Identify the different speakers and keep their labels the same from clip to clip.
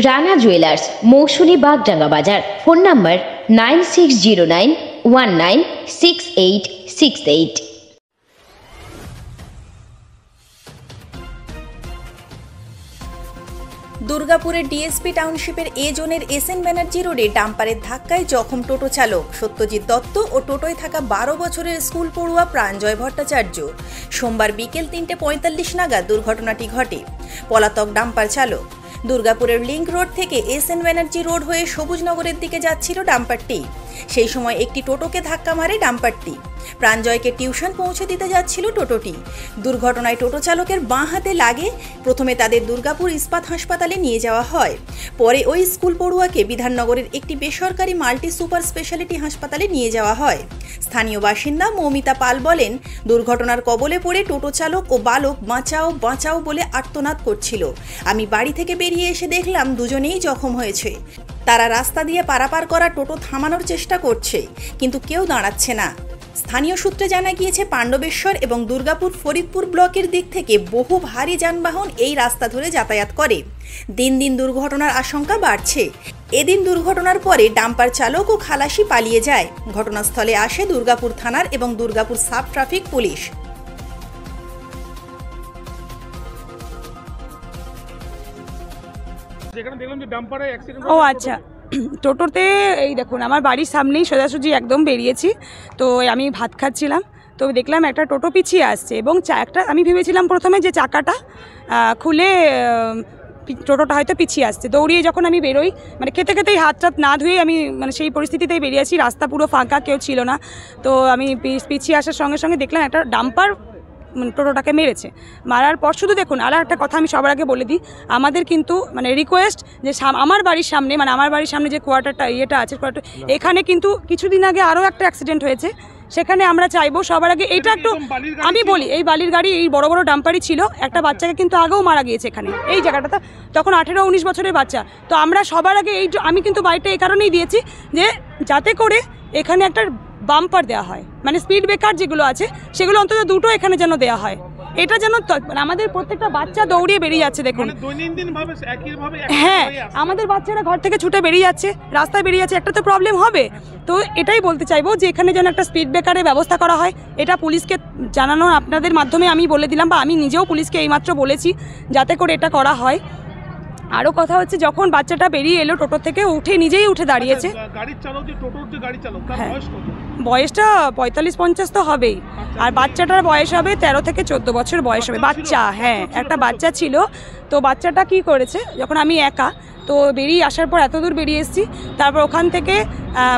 Speaker 1: Rana jewellers, মৌসুমী বাগডাঙ্গা বাজার। Phone number 9609196868।
Speaker 2: দুর্গাপুরের DSP টাউনশিপের এ জোনের এসএন ব্যানার্জি রোডে ডাম্পারের ধাক্কায় জখম টোটো চালক সত্যজিৎ দত্ত ও টোটোয় থাকা 12 বছরের স্কুল পড়ুয়া প্রাণজয় ভট্টাচার্য। সোমবার বিকেল 3:45 নাগাদ দুর্ঘটনাটি ঘটে। পলাতক ডাম্পার চালক। দুর্গাপুরের লিংক রোড থেকে এসএন ব্যানার্জি রোড হয়ে সবুজনগরের দিকে যাচ্ছিল ডাম্পারটি। সেই সময় একটি টোটোকে ধাক্কা মারে ডাম্পারটি। প্রাণজয়কে টিউশন পৌঁছে দিতে যাচ্ছিল টোটোটি। দুর্ঘটনায় টোটো চালকের বাঁ হাতে লাগে। প্রথমে তাদের দুর্গাপুর ইস্পাত হাসপাতালে নিয়ে যাওয়া হয়। পরে ওই স্কুল পড়ুয়াকে বিধাননগরের একটি বেসরকারি মাল্টি সুপার স্পেশালিটি হাসপাতালে নিয়ে যাওয়া হয়। স্থানীয় বাসিন্দা মৌমিতা পাল বলেন, দুর্ঘটনার কবলে পড়ে টোটো চালক ও বালক বাঁচাও বাঁচাও বলে আর্তনাদ করছিল। আমি বাড়ি থেকে বেরিয়ে এসে দেখলাম দুজনেই জখম হয়েছে। তারা রাস্তা দিয়ে পারাপার করা টোটো থামানোর চেষ্টা করছে, কিন্তু কেউ দাঁড়াচ্ছে না। স্থানীয় সূত্রে জানা গিয়েছে, পাণ্ডবেশ্বর এবং দুর্গাপুর ফরিদপুর ব্লকের দিক থেকে বহু ভারী যানবাহন এই রাস্তা ধরে যাতায়াত করে। দিন দিন দুর্ঘটনার আশঙ্কা বাড়ছে। এদিন দুর্ঘটনার পরে ডাম্পার চালক ও খালাসি পালিয়ে যায়। ঘটনাস্থলে আসে দুর্গাপুর থানার এবং দুর্গাপুর সাব ট্রাফিক পুলিশ।
Speaker 3: ও আচ্ছা, টোটোতে এই দেখুন আমার বাড়ির সামনেই সোজাসুজি একদম বেরিয়েছি। তো আমি ভাত খাচ্ছিলাম, তো দেখলাম একটা টোটো পিছিয়ে আসছে এবং একটা আমি ভেবেছিলাম প্রথমে যে চাকাটা খুলে টোটোটা হয়তো পিছিয়ে আসছে। দৌড়িয়ে যখন আমি বেরোই, মানে খেতে খেতেই হাত টাত না ধুয়ে আমি মানে সেই পরিস্থিতিতেই বেরিয়ে আসি। রাস্তা পুরো ফাঁকা, কেউ ছিল না। তো আমি পিছিয়ে আসার সঙ্গে সঙ্গে দেখলাম একটা ডাম্পার টোটোটাকে মেরেছে। মারার পর শুধু দেখুন, আর একটা কথা আমি সবার আগে বলে দিই, আমাদের কিন্তু মানে রিকোয়েস্ট যে আমার বাড়ির সামনে, মানে আমার বাড়ির সামনে যে কোয়ার্টারটা আছে কোয়ার্টার, এখানে কিন্তু কিছুদিন আগে আরও একটা অ্যাক্সিডেন্ট হয়েছে। সেখানে আমরা চাইবো সবার আগে এইটা একটু আমি বলি, এই বালির গাড়ি, এই বড় বড় ডাম্পারই ছিল। একটা বাচ্চাকে কিন্তু আগেও মারা গিয়েছে এখানে, এই জায়গাটাতে, তখন 18-19 বছরের বাচ্চা। তো আমরা সবার আগে আমি কিন্তু বাড়িটা এই কারণেই দিয়েছি যে যাতে করে এখানে একটা বাম্পার দেওয়া হয়, মানে স্পিড ব্রেকার যেগুলো আছে সেগুলো অন্তত দুটো এখানে যেন দেওয়া হয়। এটা যেন আমাদের প্রত্যেকটা বাচ্চা দৌড়িয়ে বেরিয়ে যাচ্ছে দেখুন, হ্যাঁ আমাদের বাচ্চারা ঘর থেকে ছুটে বেরিয়ে যাচ্ছে, রাস্তায় বেরিয়ে যাচ্ছে, একটা তো প্রবলেম হবে। তো এটাই বলতে চাইবো যে এখানে যেন একটা স্পিড ব্রেকারের ব্যবস্থা করা হয়। এটা পুলিশকে জানানো আপনাদের মাধ্যমে আমি বলে দিলাম, বা আমি নিজেও পুলিশকে এইমাত্র বলেছি যাতে করে এটা করা হয়। আরও কথা হচ্ছে, যখন বাচ্চাটা বেরিয়ে এলো টোটো থেকে, নিজেই উঠে দাঁড়িয়েছে। বয়সটা 45-50 তো হবেই, আর বাচ্চাটার বয়স হবে 13 থেকে 14 বছর বয়স হবে। বাচ্চা, হ্যাঁ একটা বাচ্চা ছিল। তো বাচ্চাটা কি করেছে, যখন আমি একা তো বেরিয়ে আসার পর এত দূর বেরিয়ে এসেছি, তারপর ওখান থেকে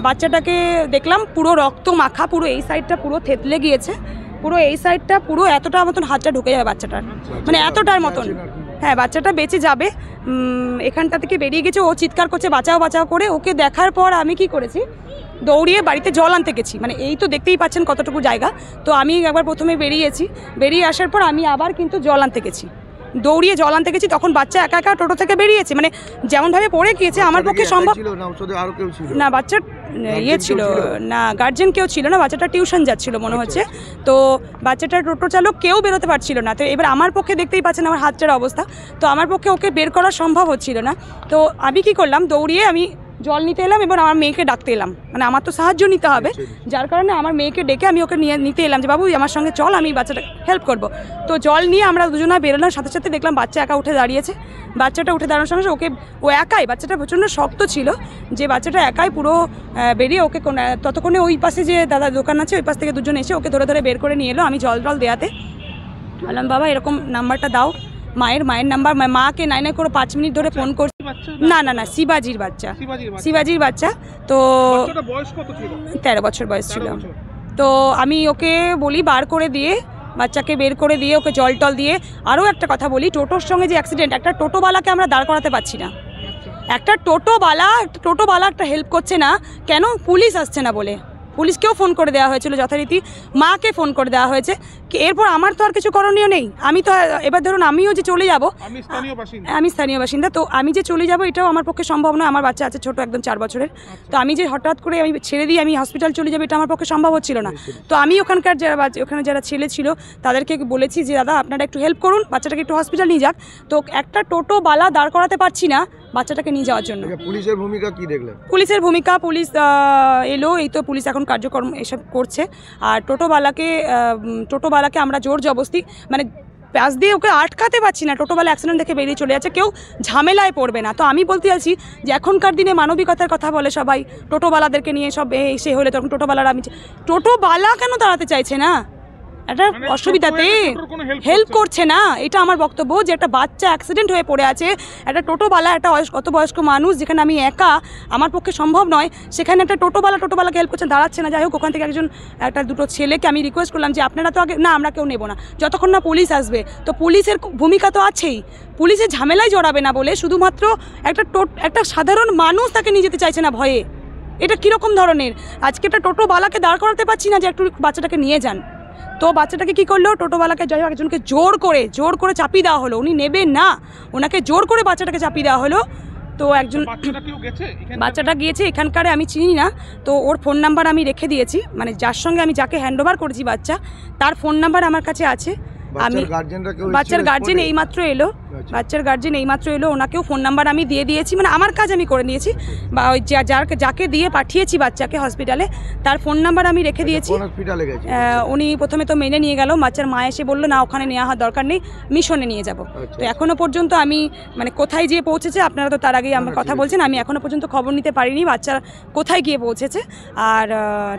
Speaker 3: বাচ্চাটাকে দেখলাম পুরো রক্ত মাখা, পুরো এই সাইডটা পুরো থেতলে গিয়েছে, পুরো এই সাইডটা পুরো এতটা মতন হাতটা ঢুকে যাবে বাচ্চাটার, মানে এতটার মতন। হ্যাঁ বাচ্চাটা বেঁচে যাবে। এখানটা থেকে বেরিয়ে গেছে, ও চিৎকার করছে বাঁচাও বাঁচাও করে। ওকে দেখার পর আমি কি করেছি, দৌড়িয়ে বাড়িতে জল আনতে গেছি। মানে এই তো দেখতেই পাচ্ছেন কতটুকু জায়গা। তো আমি একবার প্রথমে বেরিয়েছি, বেরিয়ে আসার পর আমি আবার কিন্তু জল আনতে গেছি, দৌড়িয়ে জল আনতে গেছি। তখন বাচ্চা একা একা টোটো থেকে বেরিয়েছে, মানে যেমনভাবে পড়ে গিয়েছে আমার পক্ষে সম্ভব না। বাচ্চার ছিল না, গার্জেন কেউ ছিল না, বাচ্চাটা টিউশন যাচ্ছিল মনে হচ্ছে। তো বাচ্চাটার টোটো চালক কেউ বেরোতে পারছিল না। তো এবার আমার পক্ষে দেখতেই পাচ্ছেন আমার হাতটার অবস্থা, তো আমার পক্ষে ওকে বের করা সম্ভব হচ্ছিল না। তো আমি কি করলাম, দৌড়িয়ে আমি জল নিতে এলাম এবং আমার মেয়েকে ডাকতে এলাম, মানে আমার তো সাহায্য নিতে হবে, যার কারণে আমার মেয়েকে ডেকে আমি ওকে নিতে এলাম যে বাবু আমার সঙ্গে চল, আমি বাচ্চাটা হেল্প করব। তো জল নিয়ে আমরা দুজনা বেরোলাম, সাথে সাথে দেখলাম বাচ্চা একা উঠে দাঁড়িয়েছে। বাচ্চাটা উঠে দাঁড়ানোর সঙ্গে ওকে, ও একাই, বাচ্চাটা প্রচণ্ড শক্ত ছিল, যে বাচ্চাটা একাই পুরো বেরিয়ে ওকে ততক্ষণে ওই পাশে যে দাদা দোকান আছে ওই পাশ থেকে দুজন এসে ওকে ধরে ধরে বের করে নিয়ে এলো। আমি জল দেওয়াতে বললাম বাবা এরকম নাম্বারটা দাও, মায়ের নাম্বার, মাকে 9 করে 5 মিনিট ধরে ফোন করছি। না শিবাজির বাচ্চা। তো 13 বছর বয়স ছিল। তো আমি ওকে বলি বার করে দিয়ে, বাচ্চাকে বের করে দিয়ে ওকে জল টল দিয়ে। আরও একটা কথা বলি, টোটোর সঙ্গে যে অ্যাক্সিডেন্ট, একটা টোটোওয়ালাকে আমরা দাঁড় করাতে পারছি না। একটা টোটোওয়ালা একটা হেল্প করছে না কেন, পুলিশ আসছে না বলে। পুলিশকেও ফোন করে দেওয়া হয়েছিল যথারীতি, মাকে ফোন করে দেওয়া হয়েছে। এরপর আমার তো আর কিছু করণীয় নেই। আমি তো এবার ধরুন আমিও যে চলে যাব, আমি স্থানীয় বাসিন্দা, তো আমি যে চলে যাব এটাও আমার পক্ষে সম্ভব নয়। আমার বাচ্চা আছে ছোট, একদম 4 বছরের। তো আমি যে হঠাৎ করে আমি ছেড়ে দিয়ে আমি হসপিটাল চলে যাবো, এটা আমার পক্ষে সম্ভব হচ্ছিল না। তো আমি ওখানে যারা ছেলে ছিল তাদেরকে বলেছি যে দাদা আপনারা একটু হেল্প করুন, বাচ্চাটাকে একটু হসপিটাল নিয়ে যাক। তো একটা টোটোওয়ালা দাঁড় করাতে পারছি না, বাচ্চাটাকে নিয়ে যাওয়ার জন্য।
Speaker 4: পুলিশের ভূমিকা কি দেখলেন?
Speaker 3: পুলিশের ভূমিকা, পুলিশ এলো, এই তো পুলিশ এখন কার্যক্রম এসব করছে। আর টোটোওয়ালাকে আমরা জোর জবরদস্তি মানে পাশ দিয়ে ওকে আটকাতে পারছি না, টোটোওয়ালা অ্যাক্সিডেন্ট দেখে বেরিয়ে চলে যাচ্ছে, কেউ ঝামেলায় পড়বে না। তো আমি বলতে চাইছি যে এখনকার দিনে মানবিকতার কথা বলে সবাই, টোটোওয়ালাদেরকে নিয়ে সব সে হলে তখন টোটোওয়ালারা টোটোওয়ালা কেন দাঁড়াতে চাইছে না? একটা অসুবিধাতে হেল্প করছে না, এটা আমার বক্তব্য। যে একটা বাচ্চা অ্যাক্সিডেন্ট হয়ে পড়ে আছে, একটা টোটোওয়ালা, একটা অত বয়স্ক মানুষ, যেখানে আমি একা, আমার পক্ষে সম্ভব নয়, সেখানে একটা টোটোওয়ালাকে হেল্প করছে, দাঁড়াচ্ছে না। যাই হোক, ওখান থেকে দুটো ছেলেকে আমি রিকোয়েস্ট করলাম যে আপনারা তো আগে না, আমরা কেউ নেবো না যতক্ষণ না পুলিশ আসবে। তো পুলিশের ভূমিকা তো আছেই, পুলিশের ঝামেলায় জড়াবে না বলে শুধুমাত্র একটা সাধারণ মানুষ তাকে নিয়ে যেতে চাইছে না ভয়ে। এটা কীরকম ধরনের? আজকে একটা টোটোওয়ালাকে দাঁড় করাতে পারছি না যে একটু বাচ্চাটাকে নিয়ে যান। তো বাচ্চাটাকে কী করলো, টোটোওয়ালাকে যাই হোক একজনকে জোর করে চাপিয়ে দেওয়া হলো, উনি নেবেন না, ওনাকে জোর করে বাচ্চাটাকে চাপিয়ে দেওয়া হলো। তো একজন বাচ্চাটা গিয়েছে, এখানকার আমি চিনি না, তো ওর ফোন নাম্বার আমি রেখে দিয়েছি, মানে যার সঙ্গে আমি যাকে হ্যান্ড ওভার করেছি বাচ্চা, তার ফোন নাম্বার আমার কাছে আছে। আমি বাচ্চার গার্জেন এইমাত্র এলো, ওনাকেও ফোন নাম্বার আমি দিয়ে দিয়েছি, মানে আমার কাজ আমি করে নিয়েছি, বা ওই যাকে দিয়ে পাঠিয়েছি বাচ্চাকে হসপিটালে, তার ফোন নাম্বার আমি রেখে দিয়েছি। উনি প্রথমে তো মেনে নিয়ে গেল, বাচ্চার মা এসে বললো না ওখানে নেওয়া হওয়ার দরকার নেই, মিশনে নিয়ে যাব। তো এখনও পর্যন্ত আমি মানে কোথায় গিয়ে পৌঁছেছে, আপনারা তো তার আগেই আমার কথা বলছেন, আমি এখনও পর্যন্ত খবর নিতে পারিনি বাচ্চা কোথায় গিয়ে পৌঁছেছে। আর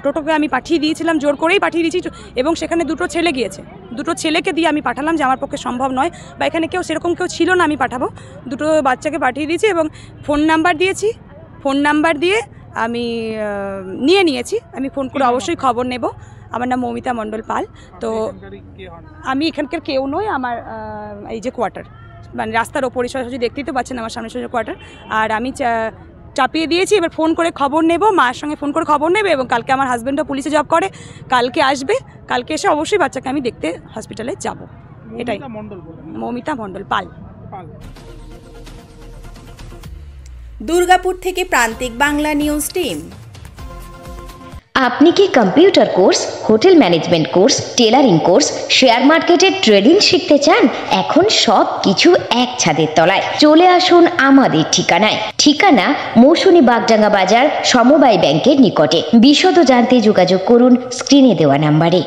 Speaker 3: টোটোকে আমি পাঠিয়ে দিয়েছিলাম, জোর করেই পাঠিয়ে দিয়েছি, এবং সেখানে দুটো ছেলে গিয়েছে, দুটো ছেলেকে দিয়ে আমি পাঠালাম, যে আমার পক্ষে সম্ভব নয়, বা এখানে সেরকম কেউ ছিল না আমি পাঠাবো। দুটো বাচ্চাকে পাঠিয়ে দিয়েছি এবং ফোন নাম্বার দিয়েছি, ফোন নাম্বার দিয়ে আমি নিয়েছি। আমি ফোন করে অবশ্যই খবর নেব। আমার নাম মৌমিতা মণ্ডল পাল। তো আমি এখানকার কেউ নই, আমার এই যে কোয়ার্টার, মানে রাস্তার ওপরই সরাসরি দেখতেই তো পাচ্ছেন আমার সামনে সোজা কোয়ার্টার। আর আমি চাপিয়ে দিয়েছি, এবার ফোন করে খবর নেব, মায়ের সঙ্গে ফোন করে খবর নেবে, এবং কালকে আমার হাজব্যান্ডও পুলিশে জব করে, কালকে আসবে, কালকে এসে অবশ্যই বাচ্চাকে আমি দেখতে হসপিটালে যাব। এটাই, মৌমিতা মণ্ডল পাল।
Speaker 2: দুর্গাপুর থেকে প্রান্তিক বাংলা নিউজ টিম।
Speaker 1: আপনি কি computer course, hotel management course, tailoring course, share মার্কেটের ট্রেডিং শিখতে চান? এখন সব কিছু এক ছাদের তলায়। চলে আসুন আমাদের ঠিকানা মৌসুনী বাগডাঙ্গা বাজার, সমবায় ব্যাংকের নিকটে। বিশদ জানতে যোগাযোগ করুন স্ক্রিনে দেওয়া নাম্বারে।